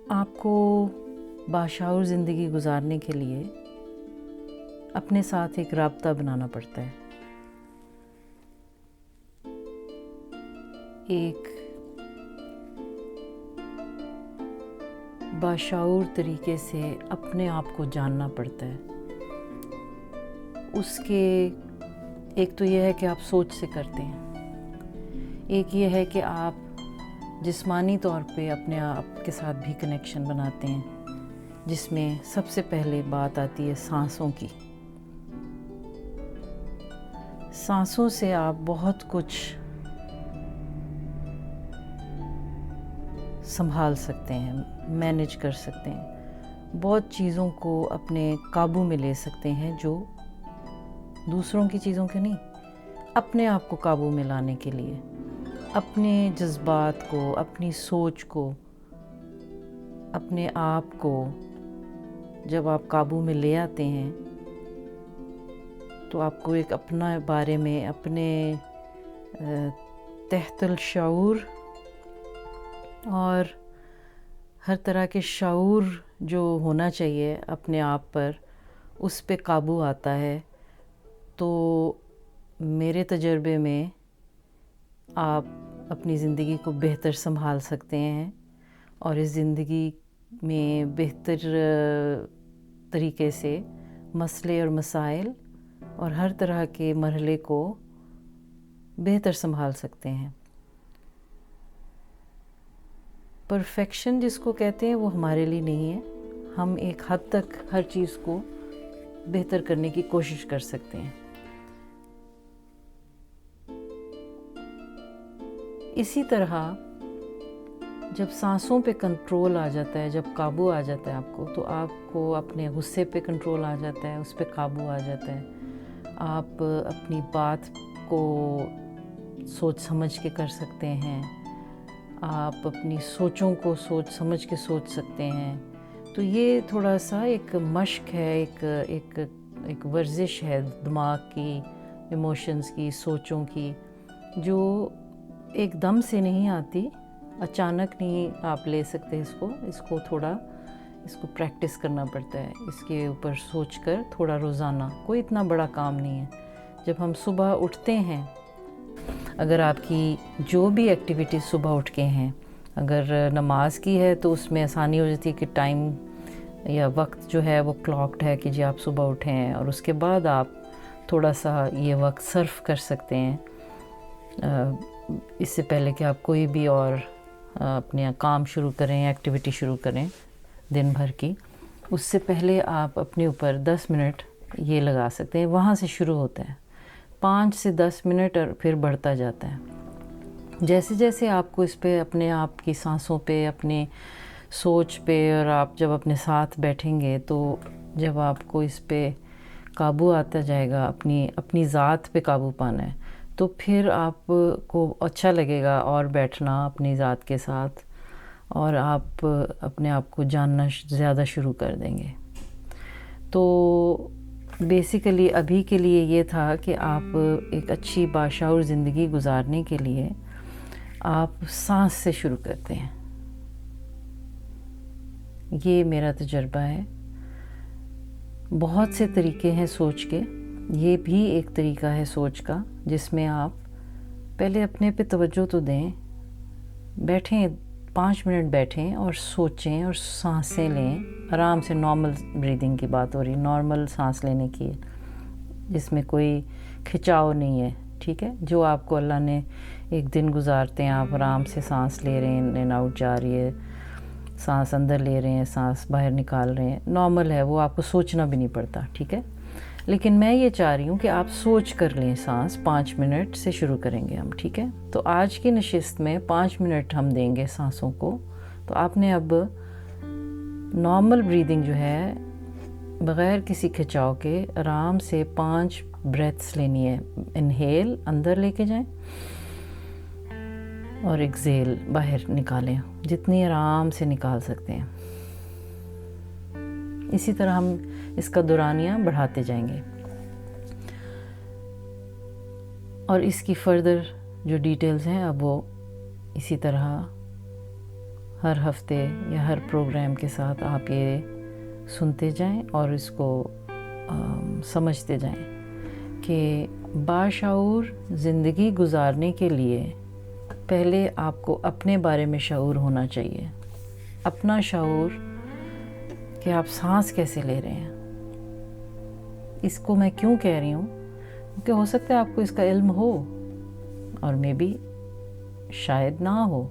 آپ کو باشعور زندگی گزارنے کے لیے اپنے ساتھ ایک رابطہ بنانا پڑتا ہے، ایک باشعور طریقے سے اپنے آپ کو جاننا پڑتا ہے۔ اس کے ایک تو یہ ہے کہ آپ سوچ سے کرتے ہیں، ایک یہ ہے کہ آپ جسمانی طور پہ اپنے آپ کے ساتھ بھی کنیکشن بناتے ہیں، جس میں سب سے پہلے بات آتی ہے سانسوں کی۔ سانسوں سے آپ بہت کچھ سنبھال سکتے ہیں، مینیج کر سکتے ہیں، بہت چیزوں کو اپنے قابو میں لے سکتے ہیں جو دوسروں کی چیزوں کے نہیں، اپنے آپ کو قابو میں لانے کے لیے، اپنے جذبات کو، اپنی سوچ کو، اپنے آپ کو جب آپ قابو میں لے آتے ہیں تو آپ کو ایک اپنا بارے میں، اپنے تحت الشعور اور ہر طرح کے شعور جو ہونا چاہیے اپنے آپ پر، اس پہ قابو آتا ہے۔ تو میرے تجربے میں آپ اپنی زندگی کو بہتر سنبھال سکتے ہیں اور اس زندگی میں بہتر طریقے سے مسئلے اور مسائل اور ہر طرح کے مرحلے کو بہتر سنبھال سکتے ہیں۔ پرفیکشن جس کو کہتے ہیں وہ ہمارے لیے نہیں ہے، ہم ایک حد تک ہر چیز کو بہتر کرنے کی کوشش کر سکتے ہیں۔ اسی طرح جب سانسوں پہ کنٹرول آ جاتا ہے، جب قابو آ جاتا ہے آپ کو، تو آپ کو اپنے غصے پہ کنٹرول آ جاتا ہے، اس پہ قابو آ جاتا ہے۔ آپ اپنی بات کو سوچ سمجھ کے کر سکتے ہیں، آپ اپنی سوچوں کو سوچ سمجھ کے سوچ سکتے ہیں۔ تو یہ تھوڑا سا ایک مشق ہے، ایک ورزش ہے دماغ کی، ایموشنز کی، سوچوں کی، جو ایک دم سے نہیں آتی، اچانک نہیں آپ لے سکتے اس کو تھوڑا اس کو پریکٹس کرنا پڑتا ہے، اس کے اوپر سوچ کر تھوڑا روزانہ، کوئی اتنا بڑا کام نہیں ہے۔ جب ہم صبح اٹھتے ہیں، اگر آپ کی جو بھی ایکٹیویٹیز صبح اٹھ کے ہیں، اگر نماز کی ہے تو اس میں آسانی ہو جاتی ہے کہ ٹائم یا وقت جو ہے وہ کلاکڈ ہے کہ جی آپ صبح اٹھے ہیں، اور اس کے بعد آپ تھوڑا سا یہ وقت صرف کر سکتے ہیں اس سے پہلے کہ آپ کوئی بھی اور اپنے کام شروع کریں، ایکٹیویٹی شروع کریں دن بھر کی، اس سے پہلے آپ اپنے اوپر 10 منٹ یہ لگا سکتے ہیں۔ وہاں سے شروع ہوتا ہے 5 سے 10 منٹ اور پھر بڑھتا جاتا ہے۔ جیسے جیسے آپ کو اس پہ اپنے آپ کی سانسوں پہ، اپنے سوچ پہ، اور آپ جب اپنے ساتھ بیٹھیں گے تو جب آپ کو اس پہ قابو آتا جائے گا، اپنی ذات پہ قابو پانا ہے، تو پھر آپ کو اچھا لگے گا اور بیٹھنا اپنی ذات کے ساتھ، اور آپ اپنے آپ کو جاننا زیادہ شروع کر دیں گے۔ تو بیسیکلی ابھی کے لیے یہ تھا کہ آپ ایک اچھی باشعور زندگی گزارنے کے لیے آپ سانس سے شروع کرتے ہیں۔ یہ میرا تجربہ ہے۔ بہت سے طریقے ہیں سوچ کے، یہ بھی ایک طریقہ ہے سوچ کا، جس میں آپ پہلے اپنے پہ توجہ تو دیں، بیٹھیں 5 منٹ بیٹھیں اور سوچیں اور سانسیں لیں آرام سے۔ نارمل بریدنگ کی بات ہو رہی، نارمل سانس لینے کی، جس میں کوئی کھچاؤ نہیں ہے، ٹھیک ہے؟ جو آپ کو اللہ نے ایک دن گزارتے ہیں، آپ آرام سے سانس لے رہے ہیں، ان اینڈ آؤٹ جا رہی ہے، سانس اندر لے رہے ہیں، سانس باہر نکال رہے ہیں، نارمل ہے وہ، آپ کو سوچنا بھی نہیں پڑتا، ٹھیک ہے؟ لیکن میں یہ چاہ رہی ہوں کہ آپ سوچ کر لیں سانس، 5 منٹ سے شروع کریں گے ہم، ٹھیک ہے؟ تو آج کی نشست میں 5 منٹ ہم دیں گے سانسوں کو۔ تو آپ نے اب نارمل بریدنگ جو ہے، بغیر کسی کھچاؤ کے آرام سے 5 بریتھس لینی ہے۔ انہیل اندر لے کے جائیں اور ایکزیل باہر نکالیں، جتنی آرام سے نکال سکتے ہیں۔ اسی طرح ہم اس کا دورانیہ بڑھاتے جائیں گے، اور اس کی فردر جو ڈیٹیلز ہیں اب وہ اسی طرح ہر ہفتے یا ہر پروگرام کے ساتھ آپ یہ سنتے جائیں اور اس کو سمجھتے جائیں کہ باشعور زندگی گزارنے کے لیے پہلے آپ کو اپنے بارے میں شعور ہونا چاہیے. اپنا شعور کہ آپ سانس کیسے لے رہے ہیں. اس کو میں کیوں کہہ رہی ہوں کیونکہ ہو سکتا ہے آپ کو اس کا علم ہو اور میں بھی شاید نہ ہو.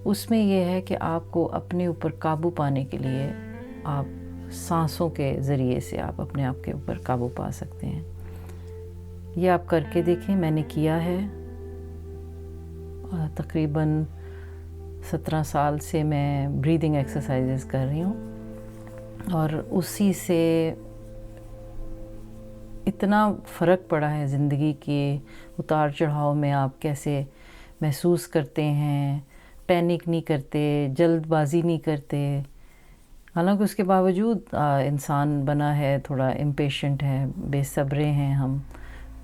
اس میں یہ ہے کہ آپ کو اپنے اوپر قابو پانے کے لیے آپ سانسوں کے ذریعے سے آپ اپنے آپ کے اوپر قابو پا سکتے ہیں. یہ آپ کر کے دیکھیں. میں نے کیا ہے. تقریباً 17 سال سے میں بریدنگ ایکسرسائزز کر رہی ہوں اور اسی سے اتنا فرق پڑا ہے زندگی کے اتار چڑھاؤ میں. آپ کیسے محسوس کرتے ہیں, پینک نہیں کرتے, جلد بازی نہیں کرتے. حالانکہ اس کے باوجود انسان بنا ہے, تھوڑا امپیشنٹ ہے, بے صبرے ہیں ہم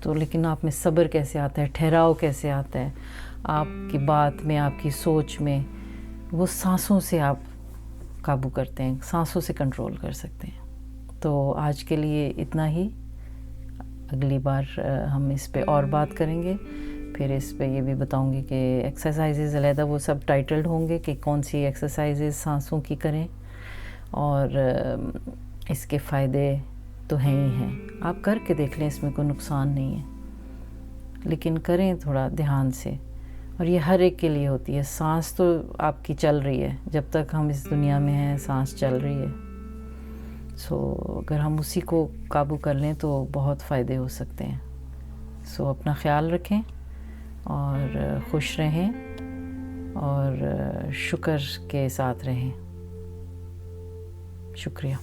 تو, لیکن آپ میں صبر کیسے آتا ہے, ٹھہراؤ کیسے آتا ہے آپ کی بات میں, آپ کی سوچ میں. وہ سانسوں سے آپ قابو کرتے ہیں, سانسوں سے کنٹرول کر سکتے ہیں. تو آج کے لیے اتنا ہی. اگلی بار ہم اس پہ اور بات کریں گے. پھر اس پہ یہ بھی بتاؤں گی کہ ایکسرسائزز علیحدہ وہ سب ٹائٹلڈ ہوں گے کہ کون سی ایکسرسائزز سانسوں کی کریں, اور اس کے فائدے تو ہیں ہی ہیں. آپ کر کے دیکھ لیں, اس میں کوئی نقصان نہیں ہے, لیکن کریں تھوڑا دھیان سے. اور یہ ہر ایک کے لیے ہوتی ہے. سانس تو آپ کی چل رہی ہے, جب تک ہم اس دنیا میں ہیں سانس چل رہی ہے. اگر ہم اسی کو قابو کر لیں تو بہت فائدے ہو سکتے ہیں. اپنا خیال رکھیں اور خوش رہیں اور شکر کے ساتھ رہیں. شکریہ.